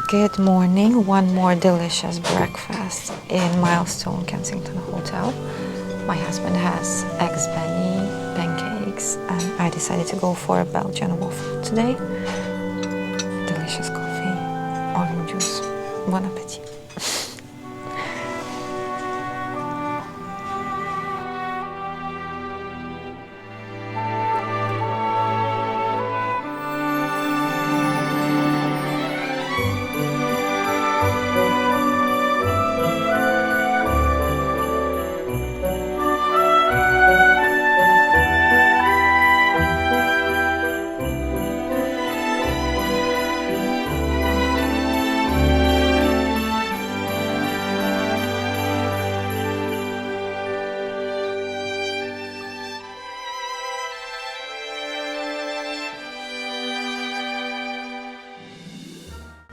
Good morning. One more delicious breakfast in Milestone Kensington Hotel. My husband has eggs benny, pancakes, and I decided to go for a Belgian waffle today. Delicious coffee, orange juice. Bon appetit.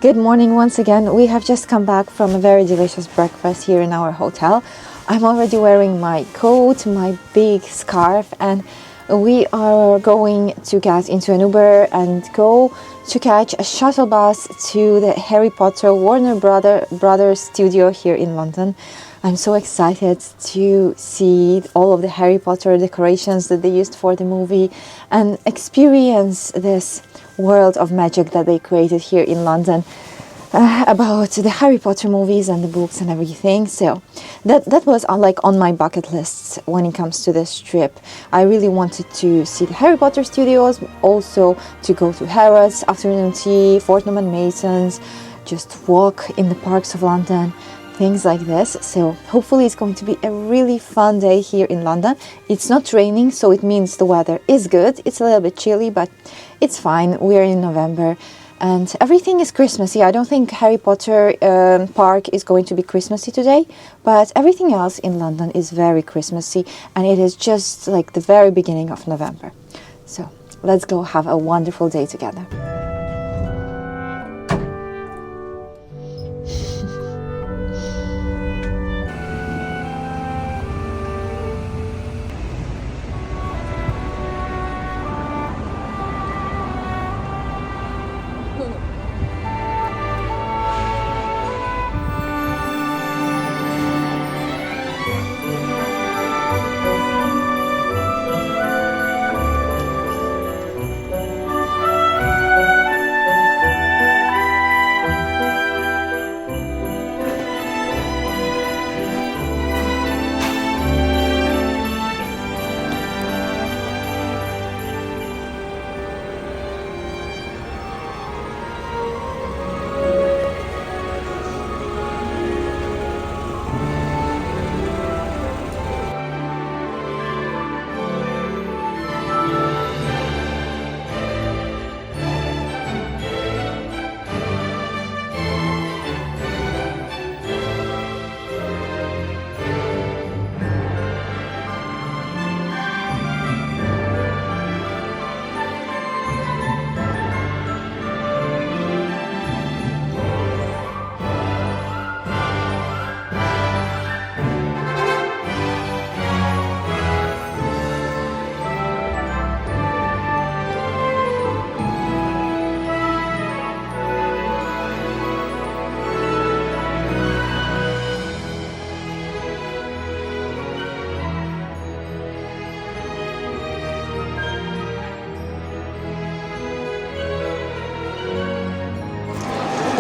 Good morning once again. We have just come back from a very delicious breakfast here in our hotel. I'm already wearing my coat, my big scarf, and we are going to get into an Uber and go to catch a shuttle bus to the Harry Potter Warner Brothers studio here in London. I'm so excited to see all of the Harry Potter decorations that they used for the movie and experience this world of magic that they created here in London about the Harry Potter movies and the books and everything. So that was on my bucket list when it comes to this trip. I really wanted to see the Harry Potter studios, also to go to Harrods, afternoon tea, Fortnum and Masons, just walk in the parks of London, things like this. So hopefully it's going to be a really fun day here in London. It's not raining, so it means the weather is good. It's a little bit chilly, but it's fine. We're in November and everything is Christmassy. I don't think Harry Potter park is going to be Christmassy today, but everything else in London is very Christmassy, and it is just like the very beginning of November. So let's go have a wonderful day together.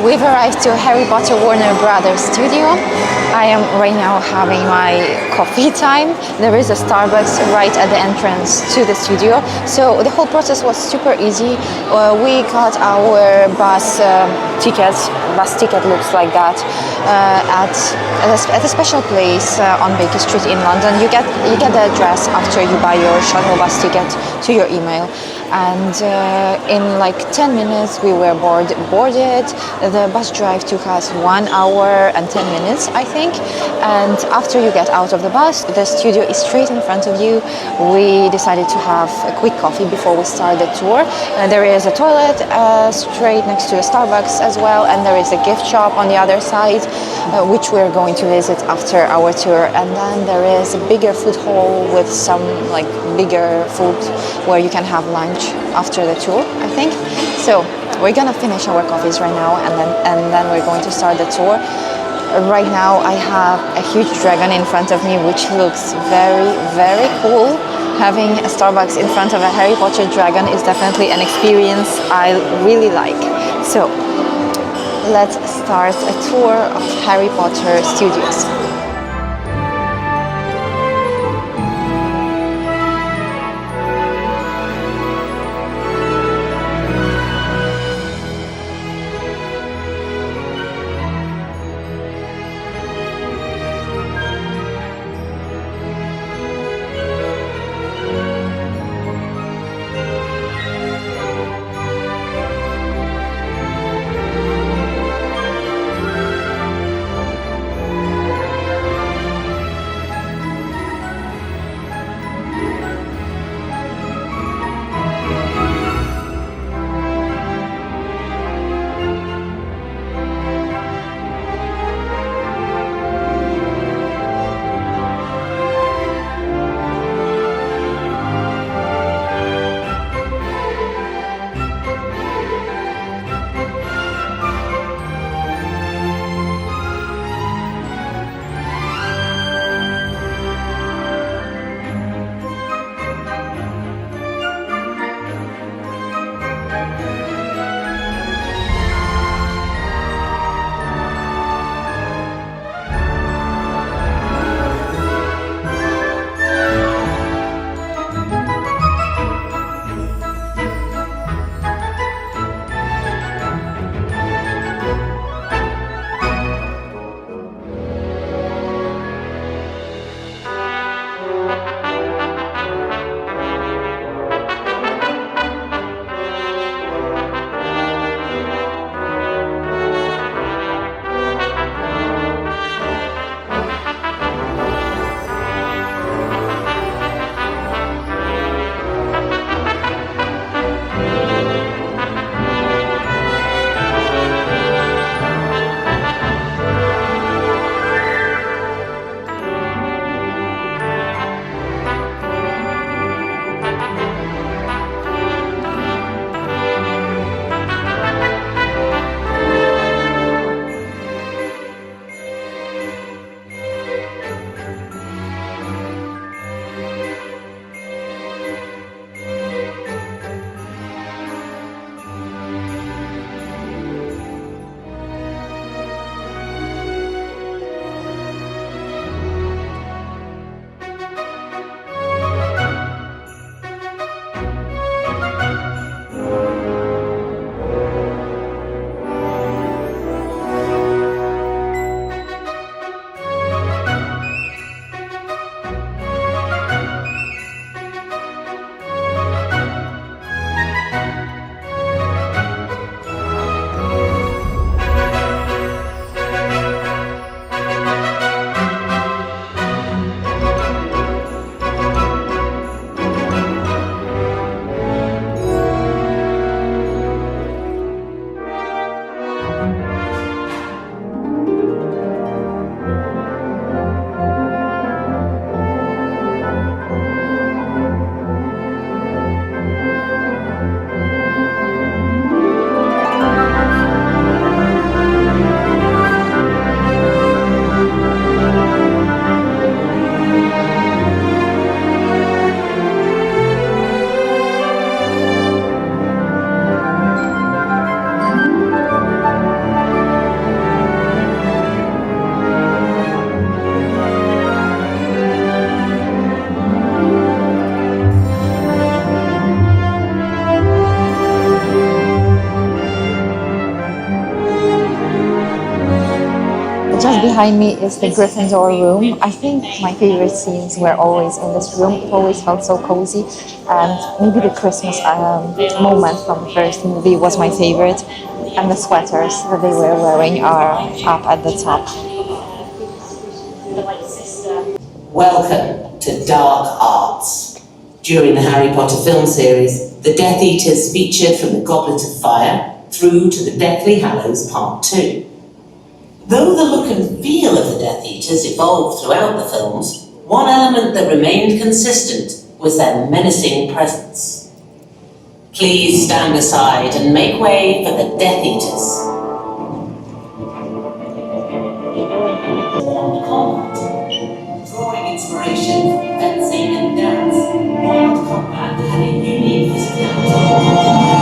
We've arrived to Harry Potter Warner Brothers studio. I am right now having my coffee time. There is a Starbucks right at the entrance to the studio. So the whole process was super easy. We got our bus ticket looks like that, at a special place on Baker Street in London. You get the address after you buy your shuttle bus ticket to your email. And in like 10 minutes we were boarded. The bus drive took us 1 hour and 10 minutes, I think. And after you get out of the bus, the studio is straight in front of you. We decided to have a quick coffee before we start the tour. There is a toilet straight next to the Starbucks as well, and there is a gift shop on the other side, which we're going to visit after our tour. And then there is a bigger food hall with some like bigger food where you can have lunch after the tour, I think. So we're gonna finish our coffees right now, and then we're going to start the tour. Right now I have a huge dragon in front of me, which looks very, very cool. Having a Starbucks in front of a Harry Potter dragon is definitely an experience I really like. So let's start a tour of Harry Potter Studios. Just behind me is the Gryffindor room. I think my favorite scenes were always in this room. It always felt so cozy, and maybe the Christmas moment from the first movie was my favorite, and the sweaters that they were wearing are up at the top. Welcome to Dark Arts. During the Harry Potter film series, the Death Eaters featured from the Goblet of Fire through to the Deathly Hallows Part 2. Though the look and feel of the Death Eaters evolved throughout the films, one element that remained consistent was their menacing presence. Please stand aside and make way for the Death Eaters. Combat. Drawing inspiration from fencing and dance, wild combat had a unique physicality.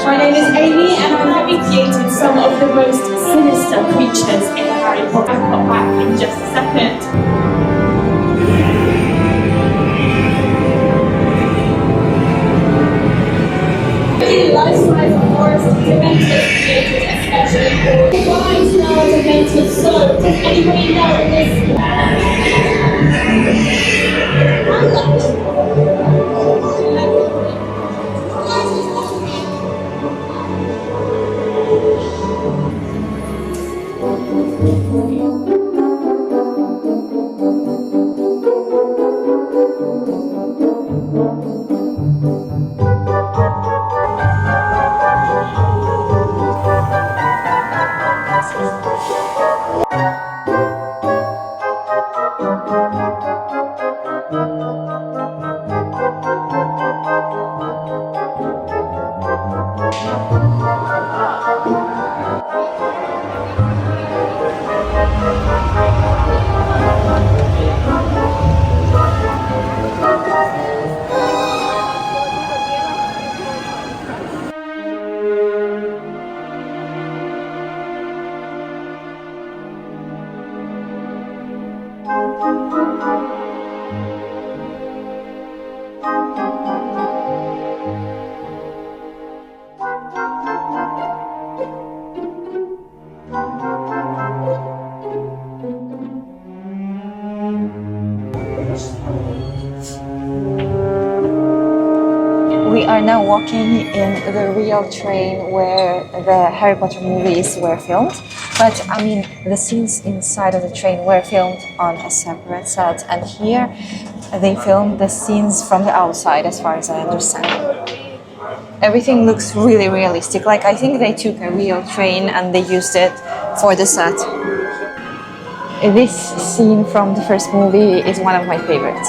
My name is Amy and I'm having created some of the most sinister creatures in the Harry Potter. I'll pop back in just a second. Life-size forest demented created especially for why smell of demented so does anybody know this? We are now walking in the real train where the Harry Potter movies were filmed. But I mean, the scenes inside of the train were filmed on a separate set, and here they filmed the scenes from the outside, as far as I understand. Everything looks really realistic. Like, I think they took a real train and they used it for the set. This scene from the first movie is one of my favorites.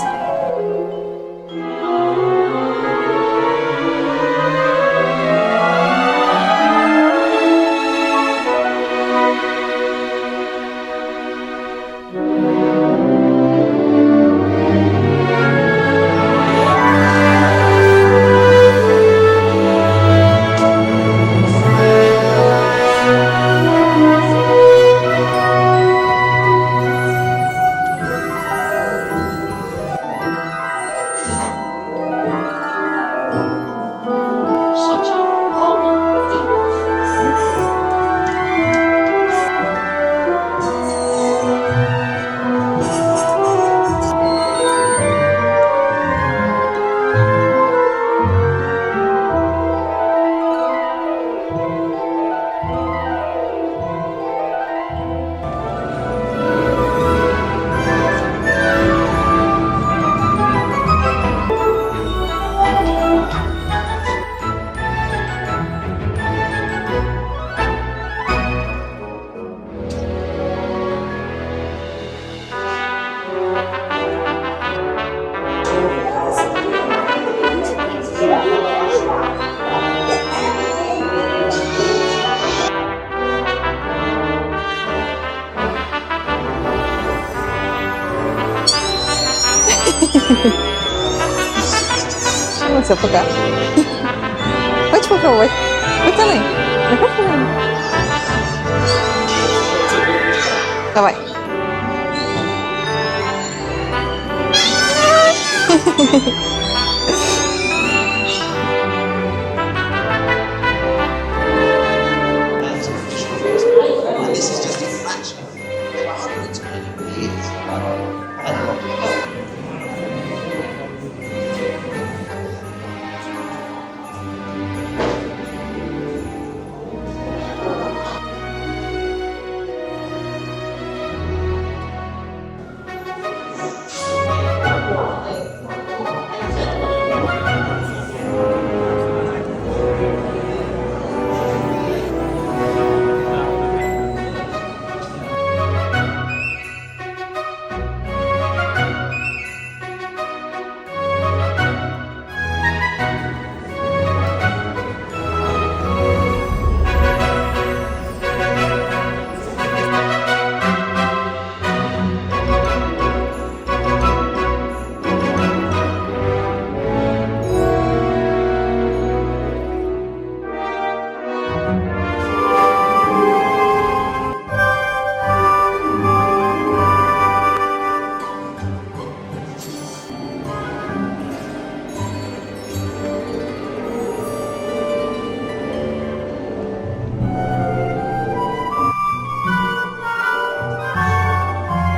Ну все, пока. Хочешь попробовать? Потяни. Давай. This is just a fraction of what Hogwarts really is.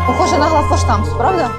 Похоже на главпоштамп, правда?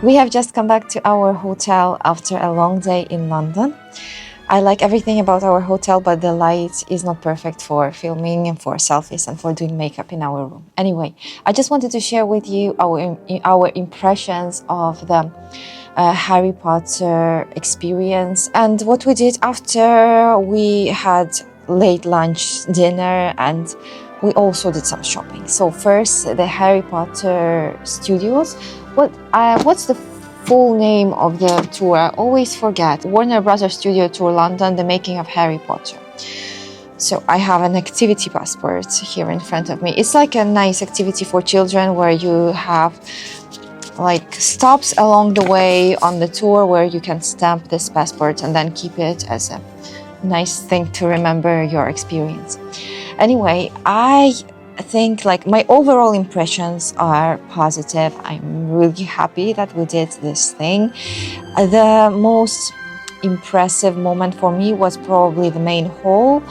We have just come back to our hotel after a long day in London. I like everything about our hotel, but the light is not perfect for filming and for selfies and for doing makeup in our room. Anyway, I just wanted to share with you our impressions of the Harry Potter experience and what we did after we had late lunch, dinner, and we also did some shopping. So first, the Harry Potter Studios. What's the full name of the tour? I always forget. Warner Brothers Studio Tour London, The Making of Harry Potter. So I have an activity passport here in front of me. It's like a nice activity for children where you have like stops along the way on the tour where you can stamp this passport and then keep it as a nice thing to remember your experience. Anyway, I think like my overall impressions are positive. I'm really happy that we did this thing. The most impressive moment for me was probably the main hall,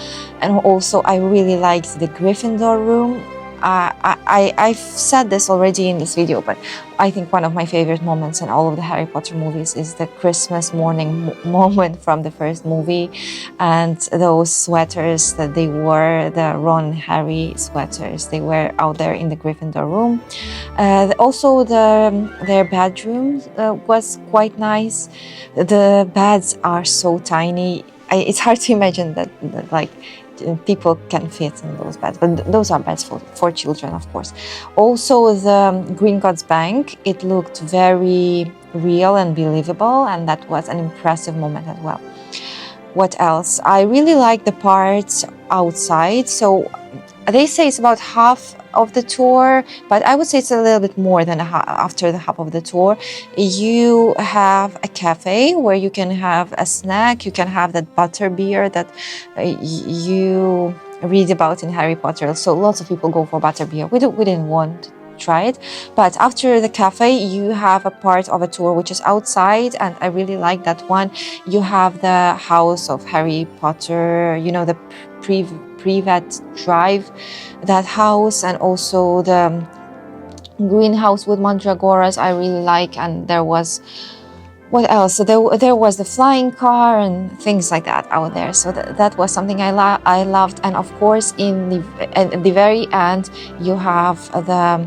and also I really liked the Gryffindor room. I've said this already in this video, but I think one of my favorite moments in all of the Harry Potter movies is the Christmas morning moment from the first movie, and those sweaters that they wore, the Ron Harry sweaters, they were out there in the Gryffindor room. Also, their bedroom was quite nice. The beds are so tiny. It's hard to imagine that like people can fit in those beds, but those are beds for children, of course. Also, the Gringotts Bank, it looked very real and believable, and that was an impressive moment as well. What else? I really like the parts outside. So they say it's about half of the tour, but I would say it's a little bit more than after the half of the tour. You have a cafe where you can have a snack. You can have that butter beer that you read about in Harry Potter. So lots of people go for butter beer. We didn't want to try it, but after the cafe you have a part of a tour which is outside, and I really like that one. You have the house of Harry Potter, you know, the Privet Drive, that house, and also the greenhouse with mandragoras I really like. And there was, what else? So there was the flying car and things like that out there. So that was something I loved. And of course, at the very end, you have the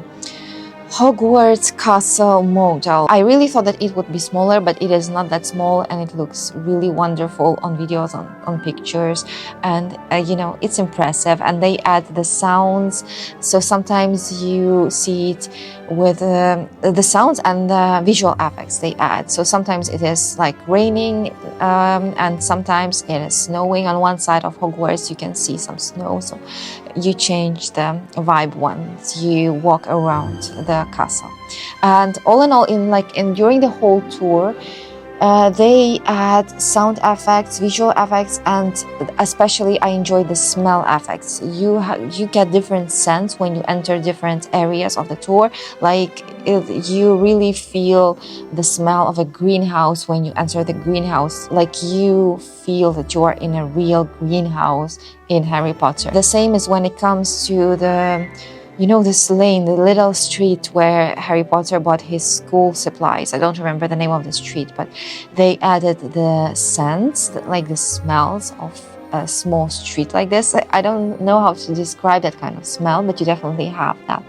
Hogwarts Castle model. I really thought that it would be smaller, but it is not that small, and it looks really wonderful on videos, on pictures, and you know, it's impressive. And they add the sounds, so sometimes you see it with the sounds and the visual effects they add. So sometimes it is like raining, and sometimes it is snowing. On one side of Hogwarts you can see some snow, so you change the vibe once you walk around the castle. And all in all, during the whole tour, they add sound effects, visual effects, and especially I enjoy the smell effects. You get different scents when you enter different areas of the tour. Like you really feel the smell of a greenhouse when you enter the greenhouse. Like you feel that you are in a real greenhouse in Harry Potter. The same is when it comes to the, you know, this lane, the little street where Harry Potter bought his school supplies. I don't remember the name of the street, but they added the scents, like the smells of a small street like this. I don't know how to describe that kind of smell, but you definitely have that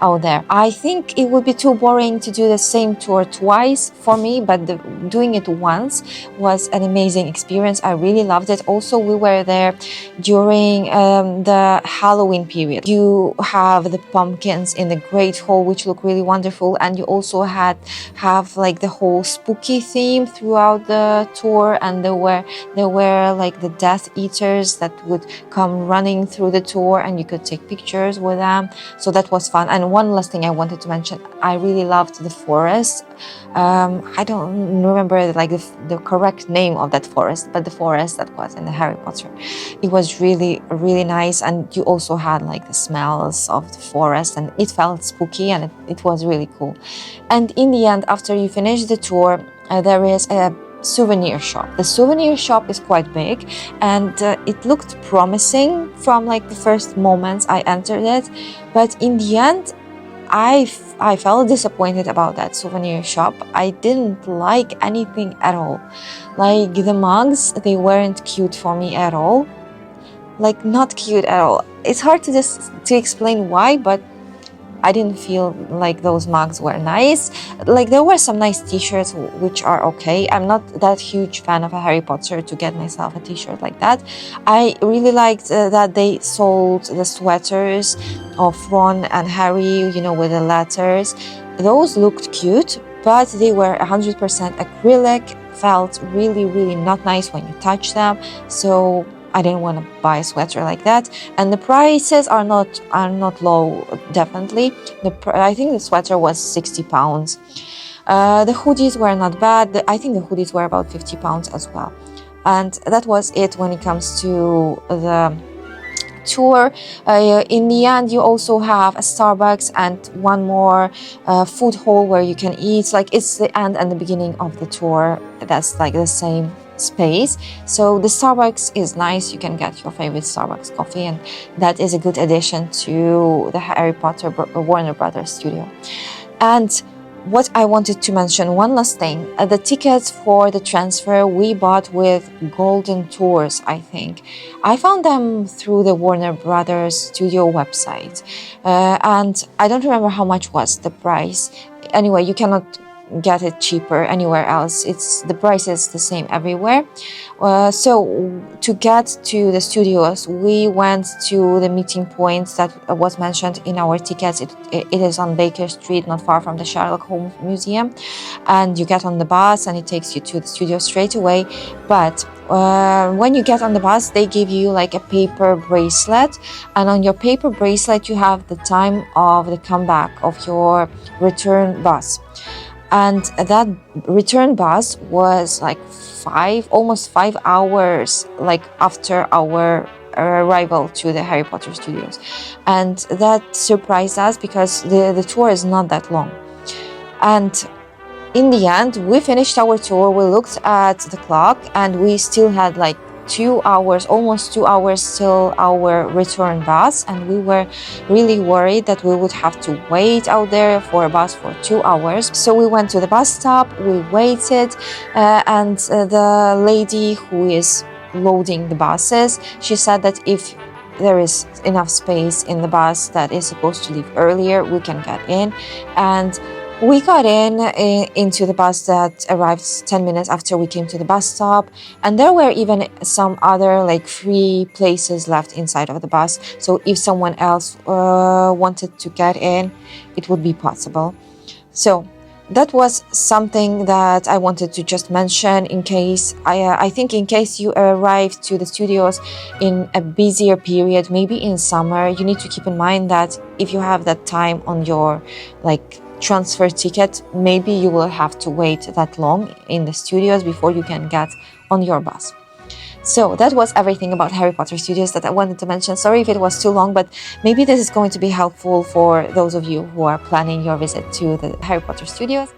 out there. I think it would be too boring to do the same tour twice for me, but doing it once was an amazing experience. I really loved it. Also, we were there during the Halloween period. You have the pumpkins in the Great Hall, which look really wonderful, and you also have like the whole spooky theme throughout the tour, and there were like the Death Eaters that would come running through the tour, and you could take pictures with them. So that was fun. And one last thing I wanted to mention, I really loved the forest. I don't remember like the correct name of that forest, but the forest that was in the Harry Potter, it was really, really nice. And you also had like the smells of the forest, and it felt spooky, and it was really cool. And in the end, after you finish the tour, there is a souvenir shop. The souvenir shop is quite big, and it looked promising from like the first moments I entered it, but in the end I felt disappointed about that souvenir shop. I didn't like anything at all. Like the mugs, they weren't cute for me at all. Like not cute at all. It's hard to explain why, but I didn't feel like those mugs were nice. Like there were some nice t-shirts which are okay. I'm not that huge fan of a Harry Potter to get myself a t-shirt like that. I really liked that they sold the sweaters of Ron and Harry, you know, with the letters. Those looked cute, but they were 100% acrylic, felt really, really not nice when you touch them. So I didn't want to buy a sweater like that, and the prices are not low. Definitely, I think the sweater was £60. The hoodies were not bad. I think the hoodies were about £50 as well, and that was it when it comes to the tour. In the end, you also have a Starbucks and one more food hall where you can eat. Like it's the end and the beginning of the tour. That's like the same space. So the Starbucks is nice. You can get your favorite Starbucks coffee, and that is a good addition to the Harry Potter Warner Brothers studio. And what I wanted to mention, one last thing, the tickets for the transfer we bought with Golden Tours, I think. I found them through the Warner Brothers studio website, and I don't remember how much was the price. Anyway, you cannot get it cheaper anywhere else. The price is the same everywhere. So to get to the studios, we went to the meeting point that was mentioned in our tickets. It is on Baker Street, not far from the Sherlock Holmes Museum, and you get on the bus and it takes you to the studio straight away. But when you get on the bus, they give you like a paper bracelet, and on your paper bracelet you have the time of the comeback of your return bus. And that return bus was like almost 5 hours, like after our arrival to the Harry Potter studios. And that surprised us because the tour is not that long. And in the end, we finished our tour, we looked at the clock, and we still had like 2 hours, almost 2 hours till our return bus, and we were really worried that we would have to wait out there for a bus for 2 hours. So we went to the bus stop, we waited, and the lady who is loading the buses, she said that if there is enough space in the bus that is supposed to leave earlier, we can get in. And we got into the bus that arrived 10 minutes after we came to the bus stop, and there were even some other like free places left inside of the bus. So if someone else wanted to get in, it would be possible. So that was something that I wanted to just mention in case, I think in case you arrive to the studios in a busier period, maybe in summer, you need to keep in mind that if you have that time on your like transfer ticket, maybe you will have to wait that long in the studios before you can get on your bus. So that was everything about Harry Potter Studios that I wanted to mention. Sorry if it was too long, but maybe this is going to be helpful for those of you who are planning your visit to the Harry Potter Studios.